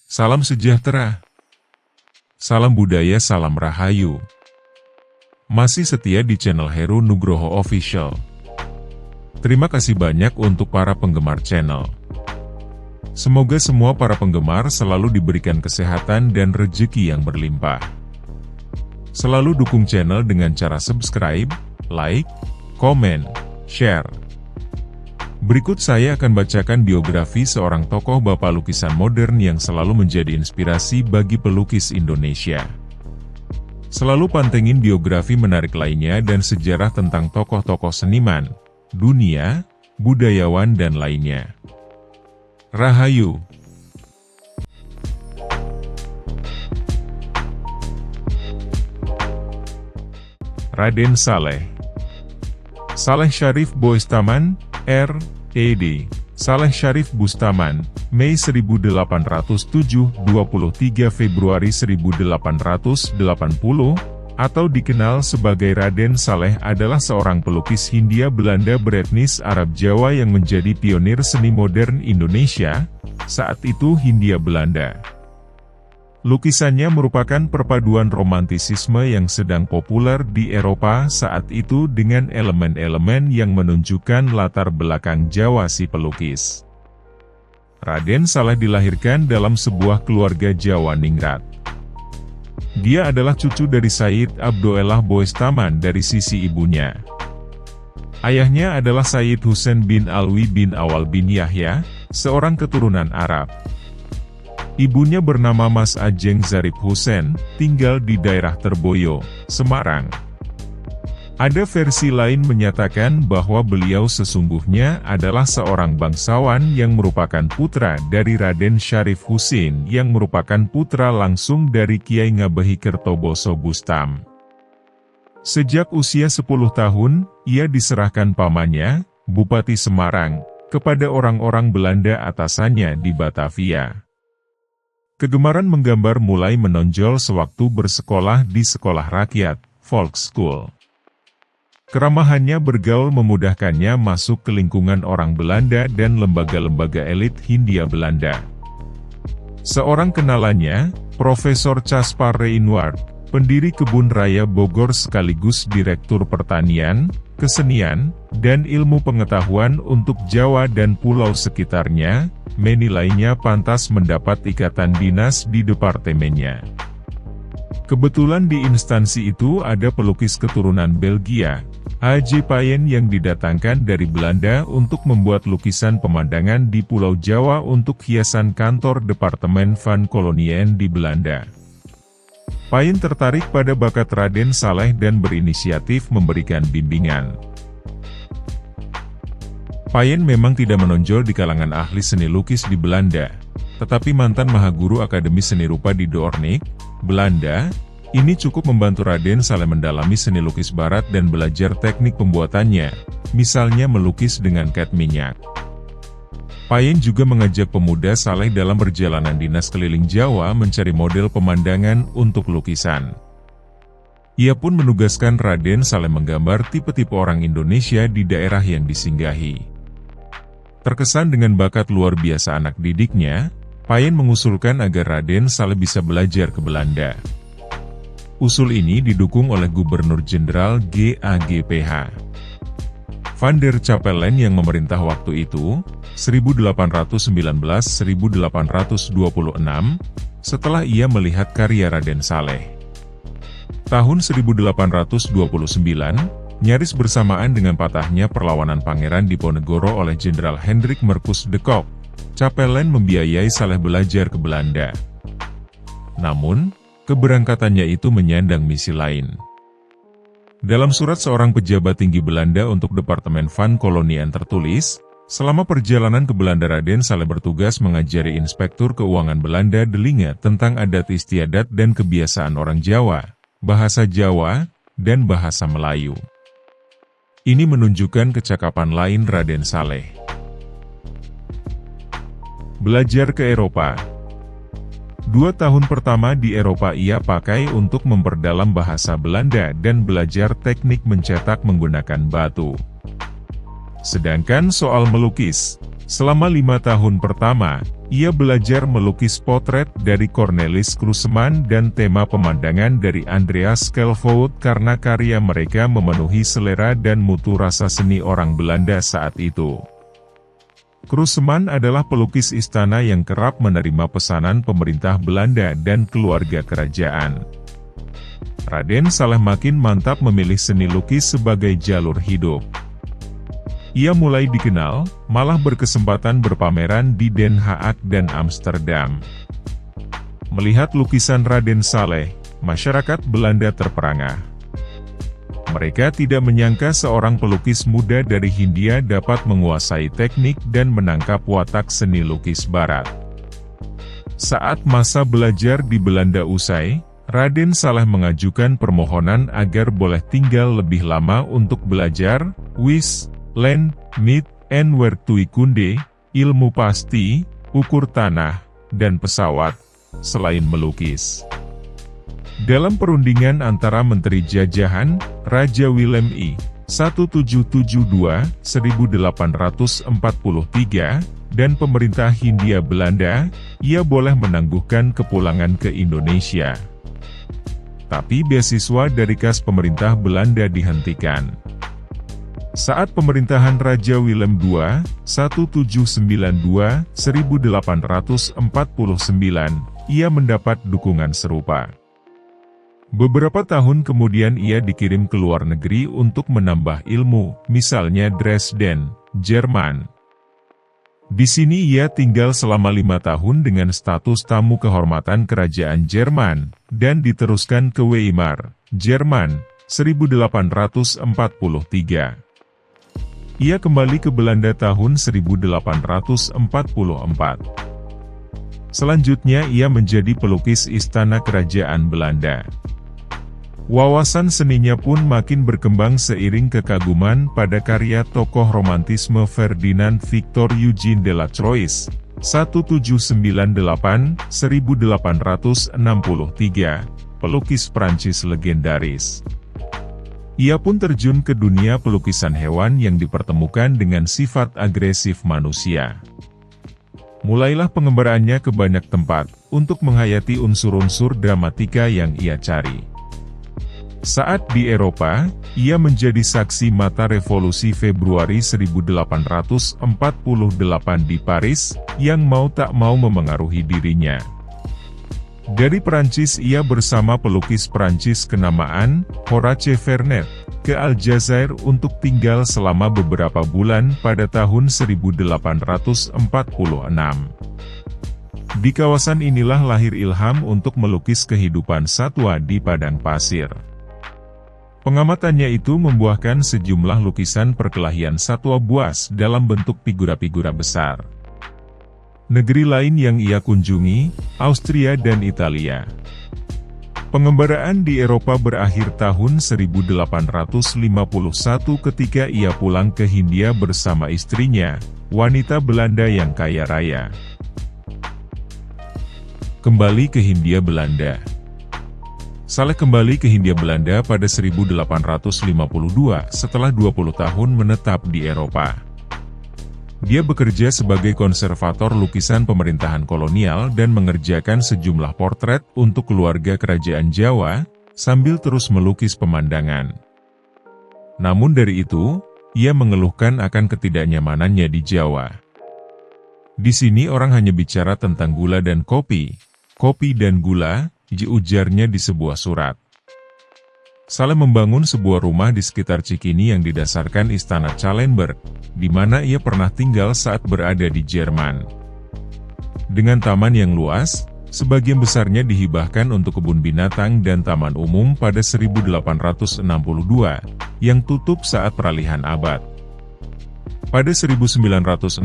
Salam sejahtera, salam budaya, salam rahayu. Masih setia di channel Heru Nugroho Official. Terima kasih banyak untuk para penggemar channel. Semoga semua para penggemar selalu diberikan kesehatan dan rezeki yang berlimpah. Selalu dukung channel dengan cara subscribe, like, komen, share. Berikut saya akan bacakan biografi seorang tokoh bapak lukisan modern yang selalu menjadi inspirasi bagi pelukis Indonesia. Selalu pantengin biografi menarik lainnya dan sejarah tentang tokoh-tokoh seniman, dunia, budayawan dan lainnya. Rahayu. Raden Saleh. Saleh Syarif Boestaman, R.Ed. Saleh Syarif Bustaman, Mei 1807 – 23 Februari 1880, atau dikenal sebagai Raden Saleh adalah seorang pelukis Hindia Belanda beretnis Arab Jawa yang menjadi pionir seni modern Indonesia, saat itu Hindia Belanda. Lukisannya merupakan perpaduan romantisisme yang sedang populer di Eropa saat itu dengan elemen-elemen yang menunjukkan latar belakang Jawa si pelukis. Raden Saleh dilahirkan dalam sebuah keluarga Jawa ningrat. Dia adalah cucu dari Said Abdoelah Boestaman dari sisi ibunya. Ayahnya adalah Said Husain bin Alwi bin Awal bin Yahya, seorang keturunan Arab. Ibunya bernama Mas Ajeng Zarip Husain, tinggal di daerah Terboyo, Semarang. Ada versi lain menyatakan bahwa beliau sesungguhnya adalah seorang bangsawan yang merupakan putra dari Raden Syarif Husin yang merupakan putra langsung dari Kiai Ngabehi Kertoboso Bustam. Sejak usia 10 tahun, ia diserahkan pamannya, Bupati Semarang, kepada orang-orang Belanda atasannya di Batavia. Kegemaran menggambar mulai menonjol sewaktu bersekolah di sekolah rakyat, Volkschool. Keramahannya bergaul memudahkannya masuk ke lingkungan orang Belanda dan lembaga-lembaga elit Hindia Belanda. Seorang kenalannya, Profesor Caspar Reinward, pendiri Kebun Raya Bogor sekaligus Direktur Pertanian, Kesenian, dan Ilmu Pengetahuan untuk Jawa dan pulau sekitarnya, menilainya pantas mendapat ikatan dinas di departemennya. Kebetulan di instansi itu ada pelukis keturunan Belgia, H.J. Payen yang didatangkan dari Belanda untuk membuat lukisan pemandangan di Pulau Jawa untuk hiasan kantor Departemen van Koloniën di Belanda. Payen tertarik pada bakat Raden Saleh dan berinisiatif memberikan bimbingan. Payen memang tidak menonjol di kalangan ahli seni lukis di Belanda, tetapi mantan mahaguru Akademi Seni Rupa di Doornik, Belanda, ini cukup membantu Raden Saleh mendalami seni lukis barat dan belajar teknik pembuatannya, misalnya melukis dengan cat minyak. Payen juga mengajak pemuda Saleh dalam perjalanan dinas keliling Jawa mencari model pemandangan untuk lukisan. Ia pun menugaskan Raden Saleh menggambar tipe-tipe orang Indonesia di daerah yang disinggahi. Terkesan dengan bakat luar biasa anak didiknya, Payen mengusulkan agar Raden Saleh bisa belajar ke Belanda. Usul ini didukung oleh Gubernur Jenderal GAGPH Van der Capellen yang memerintah waktu itu, 1819-1826, setelah ia melihat karya Raden Saleh. Tahun 1829, nyaris bersamaan dengan patahnya perlawanan Pangeran Diponegoro oleh Jenderal Hendrik Merkus de Kock, Capellen membiayai Saleh belajar ke Belanda. Namun, keberangkatannya itu menyandang misi lain. Dalam surat seorang pejabat tinggi Belanda untuk Departemen van Koloniën tertulis, selama perjalanan ke Belanda Raden Saleh bertugas mengajari Inspektur Keuangan Belanda Delinge tentang adat istiadat dan kebiasaan orang Jawa, bahasa Jawa, dan bahasa Melayu. Ini menunjukkan kecakapan lain Raden Saleh. Belajar ke Eropa. 2 tahun pertama di Eropa ia pakai untuk memperdalam bahasa Belanda dan belajar teknik mencetak menggunakan batu. Sedangkan soal melukis, Selama 5 tahun pertama, ia belajar melukis potret dari Cornelis Kruseman dan tema pemandangan dari Andreas Schelvoet karena karya mereka memenuhi selera dan mutu rasa seni orang Belanda saat itu. Kruseman adalah pelukis istana yang kerap menerima pesanan pemerintah Belanda dan keluarga kerajaan. Raden Saleh makin mantap memilih seni lukis sebagai jalur hidup. Ia mulai dikenal, malah berkesempatan berpameran di Den Haag dan Amsterdam. Melihat lukisan Raden Saleh, masyarakat Belanda terperangah. Mereka tidak menyangka seorang pelukis muda dari Hindia dapat menguasai teknik dan menangkap watak seni lukis Barat. Saat masa belajar di Belanda usai, Raden Saleh mengajukan permohonan agar boleh tinggal lebih lama untuk belajar, land, meet, and werktuikunde, ilmu pasti, ukur tanah, dan pesawat, selain melukis. Dalam perundingan antara Menteri Jajahan, Raja Willem I, 1772-1843, dan pemerintah Hindia Belanda, ia boleh menangguhkan kepulangan ke Indonesia. Tapi beasiswa dari kas pemerintah Belanda dihentikan. Saat pemerintahan Raja Willem II, 1792-1849, ia mendapat dukungan serupa. Beberapa tahun kemudian ia dikirim ke luar negeri untuk menambah ilmu, misalnya Dresden, Jerman. Di sini ia tinggal selama 5 tahun dengan status tamu kehormatan kerajaan Jerman, dan diteruskan ke Weimar, Jerman, 1843. Ia kembali ke Belanda tahun 1844. Selanjutnya ia menjadi pelukis istana kerajaan Belanda. Wawasan seninya pun makin berkembang seiring kekaguman pada karya tokoh romantisme Ferdinand Victor Eugene Delacroix, 1798-1863, pelukis Prancis legendaris. Ia pun terjun ke dunia pelukisan hewan yang dipertemukan dengan sifat agresif manusia. Mulailah pengembaraannya ke banyak tempat, untuk menghayati unsur-unsur dramatika yang ia cari. Saat di Eropa, ia menjadi saksi mata revolusi Februari 1848 di Paris, yang mau tak mau memengaruhi dirinya. Dari Perancis ia bersama pelukis Perancis kenamaan, Horace Vernet, ke Aljazair untuk tinggal selama beberapa bulan pada tahun 1846. Di kawasan inilah lahir ilham untuk melukis kehidupan satwa di padang pasir. Pengamatannya itu membuahkan sejumlah lukisan perkelahian satwa buas dalam bentuk figura-figura besar. Negeri lain yang ia kunjungi, Austria dan Italia. Pengembaraan di Eropa berakhir tahun 1851 ketika ia pulang ke Hindia bersama istrinya, wanita Belanda yang kaya raya. Kembali ke Hindia Belanda. Saleh kembali ke Hindia Belanda pada 1852 setelah 20 tahun menetap di Eropa. Dia bekerja sebagai konservator lukisan pemerintahan kolonial dan mengerjakan sejumlah portret untuk keluarga kerajaan Jawa, sambil terus melukis pemandangan. Namun dari itu, ia mengeluhkan akan ketidaknyamanannya di Jawa. Di sini orang hanya bicara tentang gula dan kopi dan gula, ujarnya di sebuah surat. Saleh membangun sebuah rumah di sekitar Cikini yang didasarkan Istana Callenberg, di mana ia pernah tinggal saat berada di Jerman. Dengan taman yang luas, sebagian besarnya dihibahkan untuk kebun binatang dan taman umum pada 1862, yang tutup saat peralihan abad. Pada 1960,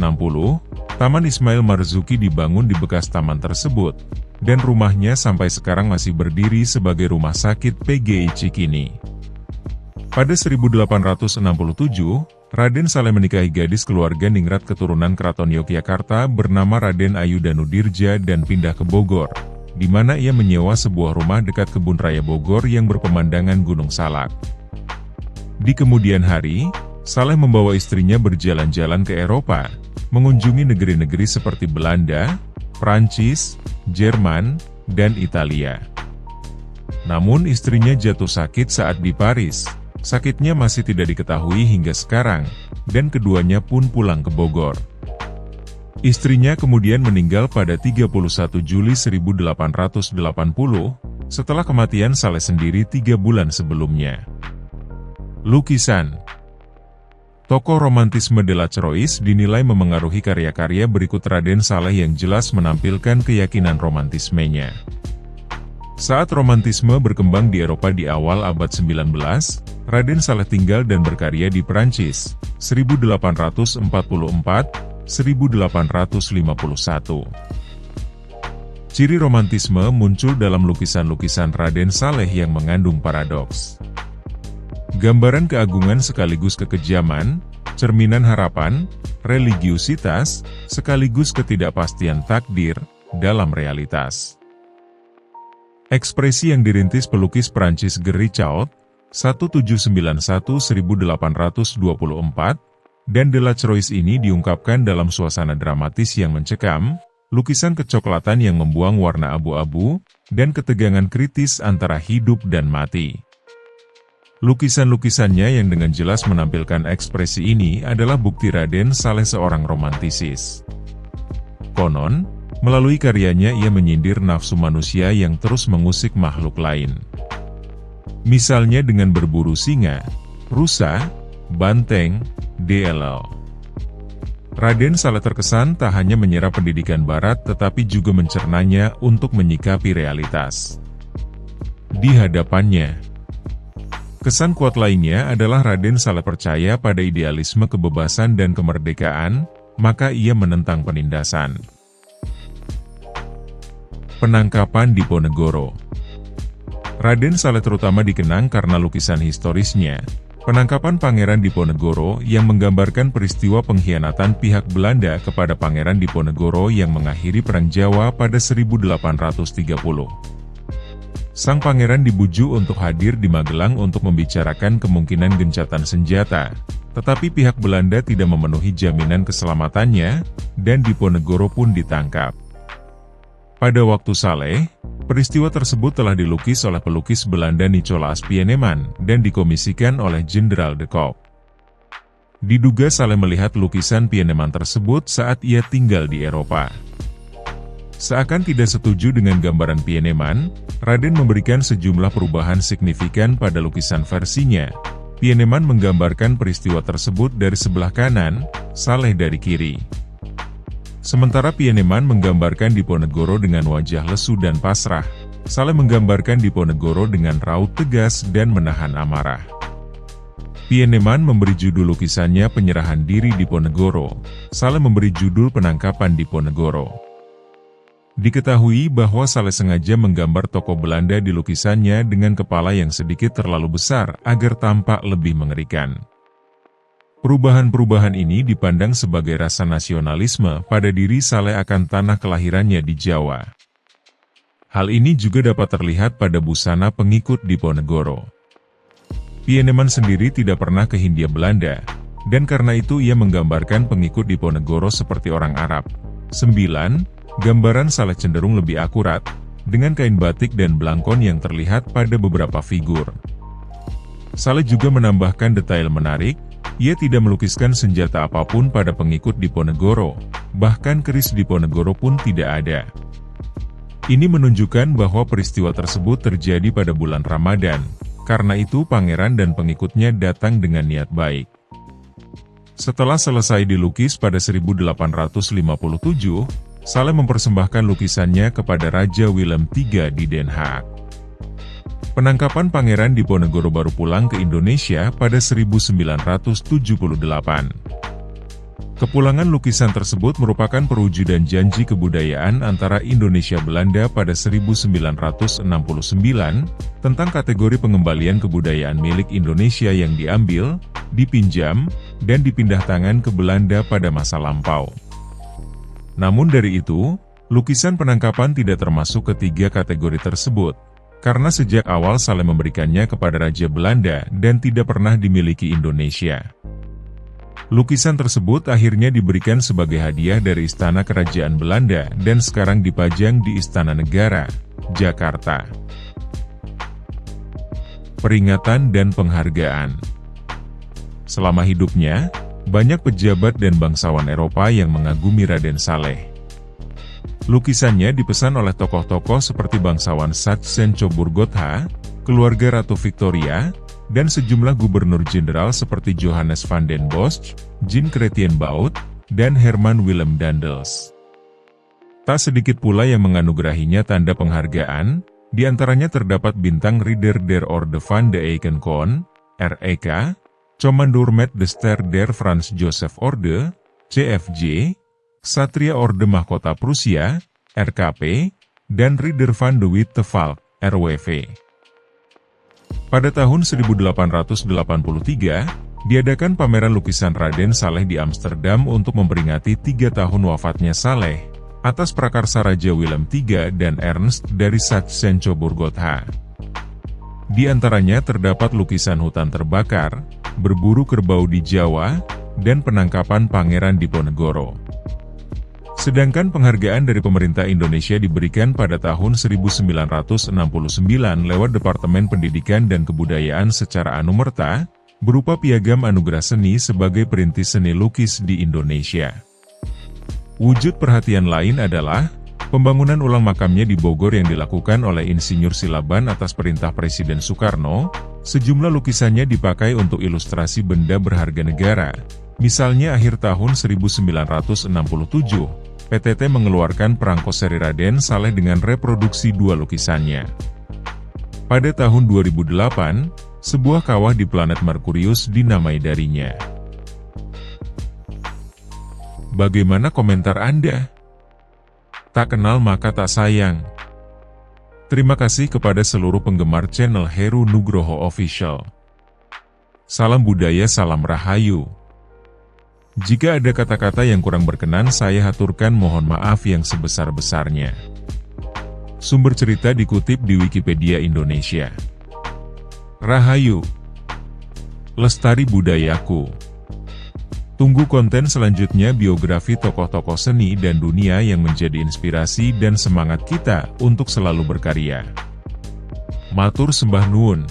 Taman Ismail Marzuki dibangun di bekas taman tersebut, dan rumahnya sampai sekarang masih berdiri sebagai rumah sakit PGI Cikini. Pada 1867, Raden Saleh menikahi gadis keluarga ningrat keturunan Keraton Yogyakarta bernama Raden Ayu Danudirja dan pindah ke Bogor, di mana ia menyewa sebuah rumah dekat Kebun Raya Bogor yang berpemandangan Gunung Salak. Di kemudian hari, Saleh membawa istrinya berjalan-jalan ke Eropa, mengunjungi negeri-negeri seperti Belanda, Prancis, Jerman, dan Italia. Namun istrinya jatuh sakit saat di Paris. Sakitnya masih tidak diketahui hingga sekarang, dan keduanya pun pulang ke Bogor. Istrinya kemudian meninggal pada 31 Juli 1880, setelah kematian Saleh sendiri 3 bulan sebelumnya. Lukisan. Tokoh romantisme Delacroix dinilai memengaruhi karya-karya berikut Raden Saleh yang jelas menampilkan keyakinan romantismenya. Saat romantisme berkembang di Eropa di awal abad 19, Raden Saleh tinggal dan berkarya di Prancis, 1844–1851. Ciri romantisme muncul dalam lukisan-lukisan Raden Saleh yang mengandung paradoks. Gambaran keagungan sekaligus kekejaman, cerminan harapan, religiusitas, sekaligus ketidakpastian takdir dalam realitas. Ekspresi yang dirintis pelukis Prancis Géricault, 1791–1824, dan Delacroix ini diungkapkan dalam suasana dramatis yang mencekam, lukisan kecoklatan yang membuang warna abu-abu, dan ketegangan kritis antara hidup dan mati. Lukisan-lukisannya yang dengan jelas menampilkan ekspresi ini adalah bukti Raden Saleh seorang romantisis. Konon, melalui karyanya ia menyindir nafsu manusia yang terus mengusik makhluk lain. Misalnya dengan berburu singa, rusa, banteng, dll. Raden Saleh terkesan tak hanya menyerap pendidikan barat tetapi juga mencernanya untuk menyikapi realitas di hadapannya. Kesan kuat lainnya adalah Raden Saleh percaya pada idealisme kebebasan dan kemerdekaan, maka ia menentang penindasan. Penangkapan Diponegoro. Raden Saleh terutama dikenang karena lukisan historisnya, penangkapan Pangeran Diponegoro yang menggambarkan peristiwa pengkhianatan pihak Belanda kepada Pangeran Diponegoro yang mengakhiri Perang Jawa pada 1830. Sang pangeran dibujuk untuk hadir di Magelang untuk membicarakan kemungkinan gencatan senjata, tetapi pihak Belanda tidak memenuhi jaminan keselamatannya, dan Diponegoro pun ditangkap. Pada waktu Saleh, peristiwa tersebut telah dilukis oleh pelukis Belanda Nicolaas Pieneman dan dikomisikan oleh Jenderal de Kock. Diduga Saleh melihat lukisan Pieneman tersebut saat ia tinggal di Eropa. Seakan tidak setuju dengan gambaran Pieneman, Raden memberikan sejumlah perubahan signifikan pada lukisan versinya. Pieneman menggambarkan peristiwa tersebut dari sebelah kanan, Saleh dari kiri. Sementara Pieneman menggambarkan Diponegoro dengan wajah lesu dan pasrah, Saleh menggambarkan Diponegoro dengan raut tegas dan menahan amarah. Pieneman memberi judul lukisannya Penyerahan Diri Diponegoro, Saleh memberi judul Penangkapan Diponegoro. Diketahui bahwa Saleh sengaja menggambar tokoh Belanda di lukisannya dengan kepala yang sedikit terlalu besar agar tampak lebih mengerikan. Perubahan-perubahan ini dipandang sebagai rasa nasionalisme pada diri Saleh akan tanah kelahirannya di Jawa. Hal ini juga dapat terlihat pada busana pengikut Diponegoro. Pieneman sendiri tidak pernah ke Hindia Belanda, dan karena itu ia menggambarkan pengikut Diponegoro seperti orang Arab. 9. Gambaran Saleh cenderung lebih akurat, dengan kain batik dan belangkon yang terlihat pada beberapa figur. Saleh juga menambahkan detail menarik, ia tidak melukiskan senjata apapun pada pengikut Diponegoro, bahkan keris Diponegoro pun tidak ada. Ini menunjukkan bahwa peristiwa tersebut terjadi pada bulan Ramadan, karena itu pangeran dan pengikutnya datang dengan niat baik. Setelah selesai dilukis pada 1857, Saleh mempersembahkan lukisannya kepada Raja Willem III di Den Haag. Penangkapan Pangeran Diponegoro baru pulang ke Indonesia pada 1978. Kepulangan lukisan tersebut merupakan perwujudan janji kebudayaan antara Indonesia Belanda pada 1969 tentang kategori pengembalian kebudayaan milik Indonesia yang diambil, dipinjam, dan dipindah tangan ke Belanda pada masa lampau. Namun dari itu, lukisan penangkapan tidak termasuk ketiga kategori tersebut, karena sejak awal Saleh memberikannya kepada Raja Belanda dan tidak pernah dimiliki Indonesia. Lukisan tersebut akhirnya diberikan sebagai hadiah dari Istana Kerajaan Belanda dan sekarang dipajang di Istana Negara, Jakarta. Peringatan dan penghargaan. Selama hidupnya, banyak pejabat dan bangsawan Eropa yang mengagumi Raden Saleh. Lukisannya dipesan oleh tokoh-tokoh seperti bangsawan Saxe-Coburg-Gotha, keluarga Ratu Victoria, dan sejumlah gubernur jenderal seperti Johannes van den Bosch, Jean Chrétien Baut, dan Herman Willem Daendels. Tak sedikit pula yang menganugerahinya tanda penghargaan, di antaranya terdapat bintang Ridder der Orde van de Eikenkon, REK, Commander met de Ster der Frans Joseph Orde, CFJ, Ksatria Orde Mahkota Prusia, RKP, dan Ridder van de Witte Valk, RWV. Pada tahun 1883, diadakan pameran lukisan Raden Saleh di Amsterdam untuk memperingati 3 tahun wafatnya Saleh, atas prakarsa Raja Willem III dan Ernst dari Saxe-Coburg-Gotha. Di antaranya terdapat lukisan hutan terbakar, berburu kerbau di Jawa, dan penangkapan Pangeran Diponegoro. Sedangkan penghargaan dari pemerintah Indonesia diberikan pada tahun 1969 lewat Departemen Pendidikan dan Kebudayaan secara anumerta, berupa Piagam Anugerah Seni sebagai perintis seni lukis di Indonesia. Wujud perhatian lain adalah pembangunan ulang makamnya di Bogor yang dilakukan oleh Insinyur Silaban atas perintah Presiden Soekarno. Sejumlah lukisannya dipakai untuk ilustrasi benda berharga negara. Misalnya akhir tahun 1967, PTT mengeluarkan perangko seri Raden Saleh dengan reproduksi 2 lukisannya. Pada tahun 2008, sebuah kawah di planet Merkurius dinamai darinya. Bagaimana komentar Anda? Tak kenal maka tak sayang. Terima kasih kepada seluruh penggemar channel Heru Nugroho Official. Salam budaya, salam rahayu. Jika ada kata-kata yang kurang berkenan, saya haturkan mohon maaf yang sebesar-besarnya. Sumber cerita dikutip di Wikipedia Indonesia. Rahayu. Lestari budayaku. Tunggu konten selanjutnya biografi tokoh-tokoh seni dan dunia yang menjadi inspirasi dan semangat kita untuk selalu berkarya. Matur sembah nuwun.